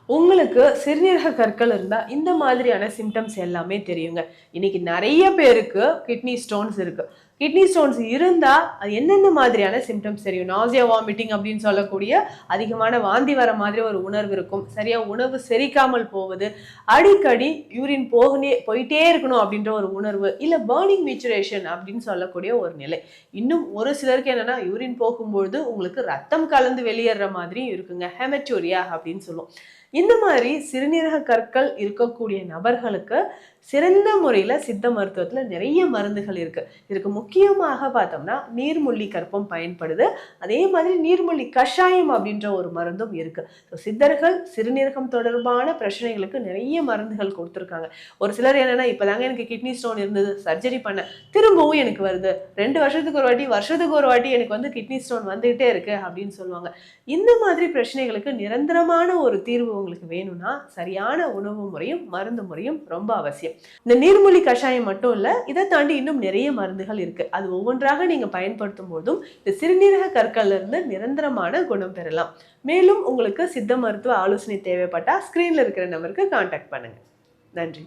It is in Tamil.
உங்களுக்கு சிறுநீரக கற்கள் இருந்தா இந்த மாதிரியான சிம்டம்ஸ் எல்லாமே தெரியுங்க. இன்னைக்கு நெறைய பேருக்கு கிட்னி ஸ்டோன்ஸ் இருக்கு. கிட்னி ஸ்டோன்ஸ் இருந்தா அது என்னென்ன மாதிரியான சிம்டம்ஸ் தெரியும்? நாசியா, வாமிட்டிங் அப்படின்னு சொல்லக்கூடிய அதிகமான வாந்தி வர மாதிரி ஒரு உணர்வு இருக்கும். சரியா உணவு செரிக்காமல் போவது, அடிக்கடி யூரின் போயிட்டே இருக்கணும் அப்படின்ற ஒரு உணர்வு, இல்ல பர்னிங் மெச்சுரேஷன் அப்படின்னு சொல்லக்கூடிய ஒரு நிலை. இன்னும் ஒரு சிலருக்கு என்னன்னா யூரின் போகும்பொழுது உங்களுக்கு ரத்தம் கலந்து வெளியேற மாதிரி இருக்குங்க. ஹெமட்டூரியா அப்படின்னு சொல்லுவோம். இந்த மாதிரி சிறுநீரக கற்கள் இருக்கக்கூடிய நபர்களுக்கு சிறந்த முறையில சித்த மருத்துவத்துல நிறைய மருந்துகள் இருக்கு. இதுக்கு முக்கியமாக பார்த்தோம்னா நீர்மூழ்கி கற்பம் பயன்படுது. அதே மாதிரி நீர்மூழ்கி கஷாயம் அப்படின்ற ஒரு மருந்தும் இருக்கு. சித்தர்கள் சிறுநீரகம் தொடர்பான பிரச்சனைகளுக்கு நிறைய மருந்துகள் கொடுத்துருக்காங்க. ஒரு சிலர் என்னன்னா இப்பதாங்க எனக்கு கிட்னி ஸ்டோன் இருந்தது, சர்ஜரி பண்ண, திரும்பவும் எனக்கு வருது, 2 வருஷத்துக்கு ஒரு வாட்டி வருஷத்துக்கு ஒரு வாட்டி எனக்கு வந்து கிட்னி ஸ்டோன் வந்துகிட்டே இருக்கு அப்படின்னு சொல்லுவாங்க. இந்த மாதிரி பிரச்சனைகளுக்கு நிரந்தரமான ஒரு தீர்வு உங்களுக்கு வேணும்னா சரியான உணவு முறையும் மருந்து முறையும் ரொம்ப அவசியம். இந்த நீர்மூழ்கி கஷாயம் மட்டும் இல்ல, இதை தாண்டி இன்னும் நிறைய மருந்துகள் இருக்கு. அது ஒவ்வொன்றாக நீங்க பயன்படுத்தும் போதும் இந்த சிறுநீரக கற்கள்ல இருந்து நிரந்தரமான குணம் பெறலாம். மேலும் உங்களுக்கு சித்த மருத்துவ ஆலோசனை தேவைப்பட்டா ஸ்கிரீன்ல இருக்கிற நம்பருக்கு கான்டாக்ட் பண்ணுங்க. நன்றி.